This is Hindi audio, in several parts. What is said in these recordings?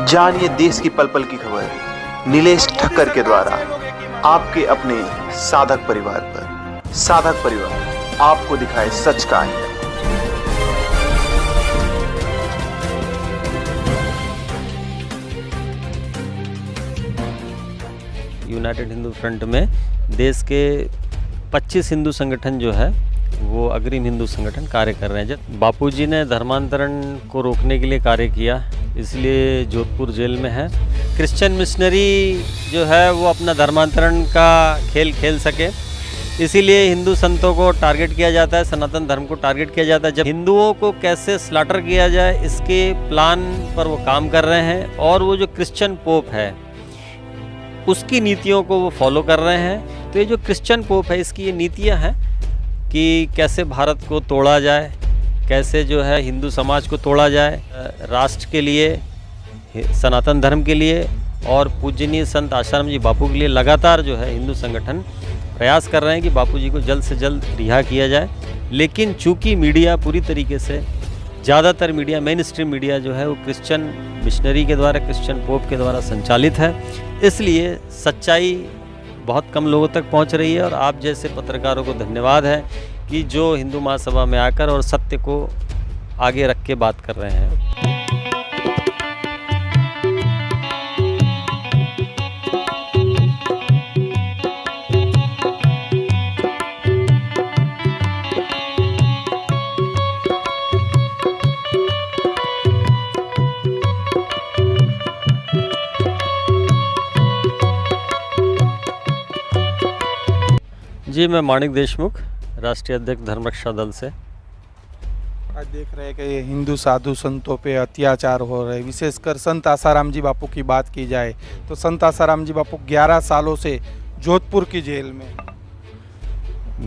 जानिए देश की पल पल की खबर नीलेश ठक्कर के द्वारा आपके अपने साधक परिवार पर। साधक परिवार आपको दिखाए सच का आईना। यूनाइटेड हिंदू फ्रंट में देश के 25 हिंदू संगठन जो है वो अग्रिम हिंदू संगठन कार्य कर रहे हैं। जब बापूजी ने धर्मांतरण को रोकने के लिए कार्य किया, इसलिए जोधपुर जेल में है। क्रिश्चियन मिशनरी जो है वो अपना धर्मांतरण का खेल खेल सके, इसीलिए हिंदू संतों को टारगेट किया जाता है, सनातन धर्म को टारगेट किया जाता है। जब हिंदुओं को कैसे स्लॉटर किया जाए, इसके प्लान पर वो काम कर रहे हैं। और वो जो क्रिश्चियन पोप है उसकी नीतियों को वो फॉलो कर रहे हैं। तो ये जो क्रिश्चियन पोप है इसकी ये नीतियाँ हैं कि कैसे भारत को तोड़ा जाए, कैसे जो है हिंदू समाज को तोड़ा जाए, राष्ट्र के लिए, सनातन धर्म के लिए और पूजनीय संत आसाराम जी बापू के लिए लगातार जो है हिंदू संगठन प्रयास कर रहे हैं कि बापूजी को जल्द से जल्द रिहा किया जाए। लेकिन चूंकि मीडिया पूरी तरीके से, ज़्यादातर मीडिया, मेन स्ट्रीम मीडिया जो है वो क्रिश्चियन मिशनरी के द्वारा, क्रिश्चियन पोप के द्वारा संचालित है, इसलिए सच्चाई बहुत कम लोगों तक पहुंच रही है। और आप जैसे पत्रकारों को धन्यवाद है कि जो हिंदू महासभा में आकर और सत्य को आगे रख के बात कर रहे हैं। जी, मैं माणिक देशमुख, राष्ट्रीय अध्यक्ष धर्म रक्षा दल से। आज देख रहे हैं कि ये हिंदू साधु संतों पे अत्याचार हो रहे हैं, विशेषकर संत आसाराम जी बापू की बात की जाए तो संत आसाराम जी बापू 11 सालों से जोधपुर की जेल में।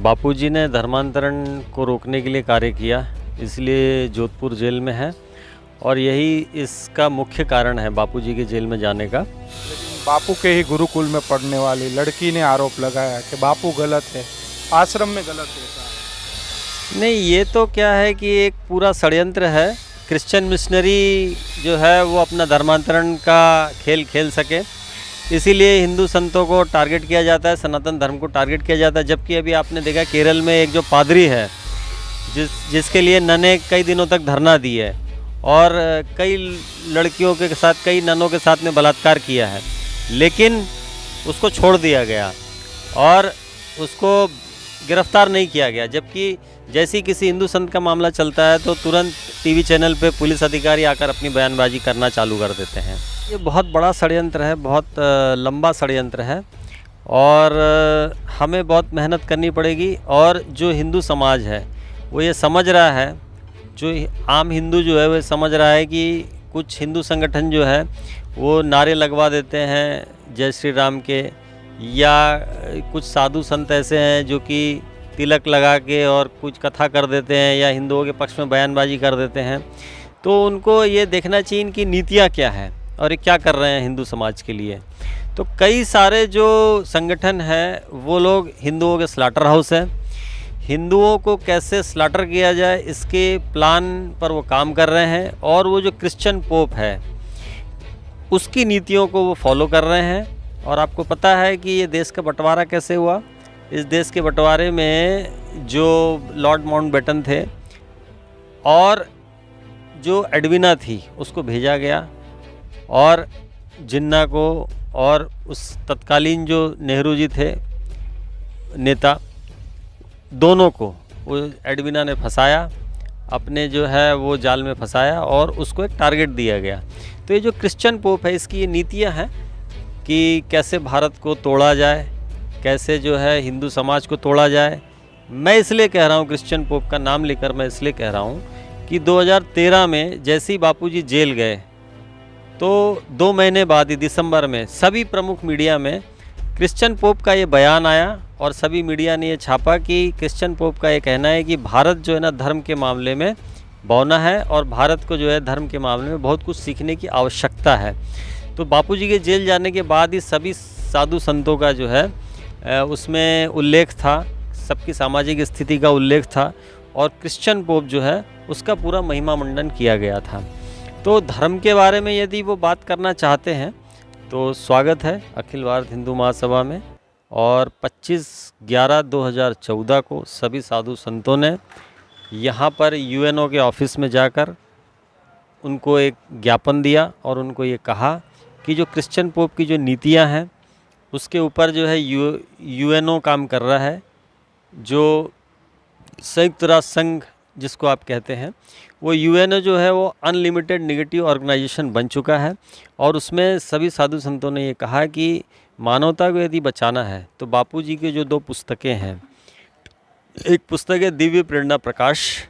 बापूजी ने धर्मांतरण को रोकने के लिए कार्य किया, इसलिए जोधपुर जेल में है। और यही इसका मुख्य कारण है बापूजी के जेल में जाने का। बापू के ही गुरुकुल में पढ़ने वाली लड़की ने आरोप लगाया कि बापू गलत है, आश्रम में गलत है। नहीं, ये तो क्या है कि एक पूरा षड्यंत्र है। क्रिश्चियन मिशनरी जो है वो अपना धर्मांतरण का खेल खेल सके, इसीलिए हिंदू संतों को टारगेट किया जाता है, सनातन धर्म को टारगेट किया जाता है। जबकि अभी आपने देखा केरल में एक जो पादरी है जिसके लिए नने कई दिनों तक धरना दी है और कई लड़कियों के साथ, कई ननों के साथ में बलात्कार किया है, लेकिन उसको छोड़ दिया गया और उसको गिरफ्तार नहीं किया गया। जबकि जैसे ही किसी हिंदू संत का मामला चलता है तो तुरंत टीवी चैनल पे पुलिस अधिकारी आकर अपनी बयानबाजी करना चालू कर देते हैं। ये बहुत बड़ा षड्यंत्र है, बहुत लंबा षड्यंत्र है और हमें बहुत मेहनत करनी पड़ेगी। और जो हिंदू समाज है वो ये समझ रहा है, जो आम हिंदू जो है वो समझ रहा है कि कुछ हिंदू संगठन जो है वो नारे लगवा देते हैं जय श्री राम के, या कुछ साधु संत ऐसे हैं जो कि तिलक लगा के और कुछ कथा कर देते हैं या हिंदुओं के पक्ष में बयानबाजी कर देते हैं। तो उनको ये देखना चाहिए इनकी नीतियाँ क्या है और ये क्या कर रहे हैं हिंदू समाज के लिए। तो कई सारे जो संगठन हैं वो लोग हिंदुओं के स्लॉटर हाउस हैं, हिंदुओं को कैसे स्लॉटर किया जाए इसके प्लान पर वो काम कर रहे हैं। और वो जो क्रिश्चियन पोप है उसकी नीतियों को वो फॉलो कर रहे हैं। और आपको पता है कि ये देश का बंटवारा कैसे हुआ। इस देश के बंटवारे में जो लॉर्ड माउंटबेटन थे और जो एडविना थी उसको भेजा गया, और जिन्ना को और उस तत्कालीन जो नेहरू जी थे नेता, दोनों को वो एडविना ने फंसाया, अपने जो है वो जाल में फंसाया और उसको एक टारगेट दिया गया। तो ये जो क्रिश्चियन पोप है इसकी ये नीतियाँ हैं कि कैसे भारत को तोड़ा जाए, कैसे जो है हिंदू समाज को तोड़ा जाए। मैं इसलिए कह रहा हूँ, क्रिश्चियन पोप का नाम लेकर मैं इसलिए कह रहा हूँ कि 2013 में जैसे ही बापूजी जेल गए तो 2 महीने बाद ही दिसंबर में सभी प्रमुख मीडिया में क्रिश्चियन पोप का ये बयान आया और सभी मीडिया ने ये छापा कि क्रिश्चियन पोप का ये कहना है कि भारत जो है ना धर्म के मामले में बौना है और भारत को जो है धर्म के मामले में बहुत कुछ सीखने की आवश्यकता है। तो बापूजी के जेल जाने के बाद ही सभी साधु संतों का जो है उसमें उल्लेख था, सबकी सामाजिक स्थिति का उल्लेख था और क्रिश्चियन पोप जो है उसका पूरा महिमा मंडन किया गया था। तो धर्म के बारे में यदि वो बात करना चाहते हैं तो स्वागत है अखिल भारत हिंदू महासभा में। और 25/11/2014 को सभी साधु संतों ने यहाँ पर यूएनओ के ऑफिस में जाकर उनको एक ज्ञापन दिया और उनको ये कहा कि जो क्रिश्चियन पोप की जो नीतियाँ हैं उसके ऊपर जो है यूएनओ काम कर रहा है। जो संयुक्त राष्ट्र संघ जिसको आप कहते हैं, वो यूएनओ जो है वो अनलिमिटेड नेगेटिव ऑर्गेनाइजेशन बन चुका है। और उसमें सभी साधु संतों ने ये कहा कि मानवता को यदि बचाना है तो बापू जी की जो 2 पुस्तकें हैं, एक पुस्तक है दिव्य प्रेरणा प्रकाश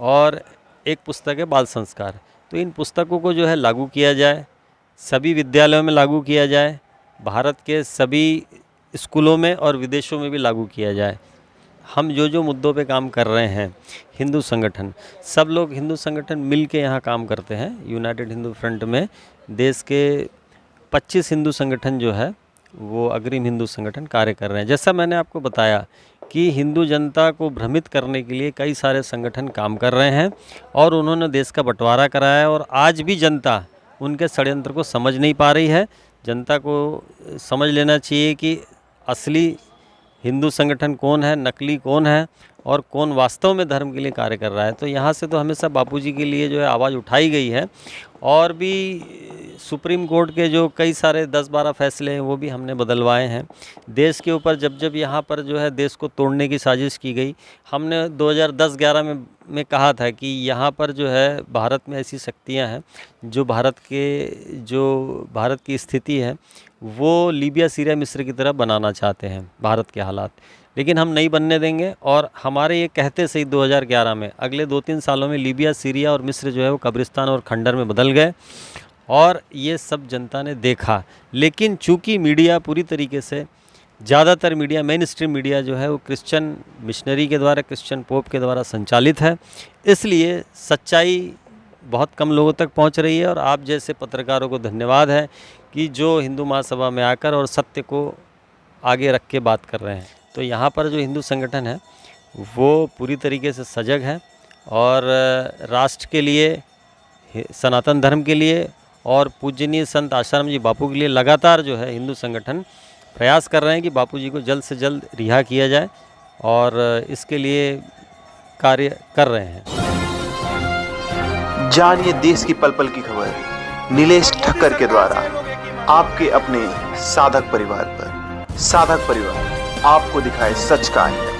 और एक पुस्तक है बाल संस्कार, तो इन पुस्तकों को जो है लागू किया जाए, सभी विद्यालयों में लागू किया जाए, भारत के सभी स्कूलों में और विदेशों में भी लागू किया जाए। हम जो मुद्दों पे काम कर रहे हैं, हिंदू संगठन, सब लोग हिंदू संगठन मिल के यहाँ काम करते हैं। यूनाइटेड हिंदू फ्रंट में देश के 25 हिंदू संगठन जो है वो अग्रिम हिंदू संगठन कार्य कर रहे हैं। जैसा मैंने आपको बताया कि हिंदू जनता को भ्रमित करने के लिए कई सारे संगठन काम कर रहे हैं और उन्होंने देश का बंटवारा कराया है। और आज भी जनता उनके षड्यंत्र को समझ नहीं पा रही है। जनता को समझ लेना चाहिए कि असली हिंदू संगठन कौन है, नकली कौन है और कौन वास्तव में धर्म के लिए कार्य कर रहा है। तो यहाँ से तो हमेशा बापूजी के लिए जो है आवाज़ उठाई गई है। और भी सुप्रीम कोर्ट के जो कई सारे 10-12 फैसले हैं वो भी हमने बदलवाए हैं। देश के ऊपर जब यहाँ पर जो है देश को तोड़ने की साजिश की गई, हमने 2010-11 में कहा था कि यहाँ पर जो है भारत में ऐसी शक्तियाँ हैं जो भारत की स्थिति है वो लीबिया, सीरिया, मिस्र की तरह बनाना चाहते हैं भारत के हालात, लेकिन हम नहीं बनने देंगे। और हमारे ये कहते सही 2011 में अगले 2-3 सालों में लीबिया, सीरिया और मिस्र जो है वो कब्रिस्तान और खंडर में बदल गए और ये सब जनता ने देखा। लेकिन चूंकि मीडिया पूरी तरीके से, ज़्यादातर मीडिया, मेन स्ट्रीम मीडिया जो है वो क्रिश्चियन मिशनरी के द्वारा, क्रिश्चियन पोप के द्वारा संचालित है, इसलिए सच्चाई बहुत कम लोगों तक पहुंच रही है। और आप जैसे पत्रकारों को धन्यवाद है कि जो हिंदू महासभा में आकर और सत्य को आगे रख के बात कर रहे हैं। तो यहाँ पर जो हिंदू संगठन है वो पूरी तरीके से सजग है और राष्ट्र के लिए, सनातन धर्म के लिए और पूजनीय संत आसाराम जी बापू के लिए लगातार जो है हिंदू संगठन प्रयास कर रहे हैं कि बापू जी को जल्द से जल्द रिहा किया जाए और इसके लिए कार्य कर रहे हैं। जानिए देश की पल पल की खबर नीलेश ठक्कर के द्वारा आपके अपने साधक परिवार पर। साधक परिवार आपको दिखाए सच का आईना।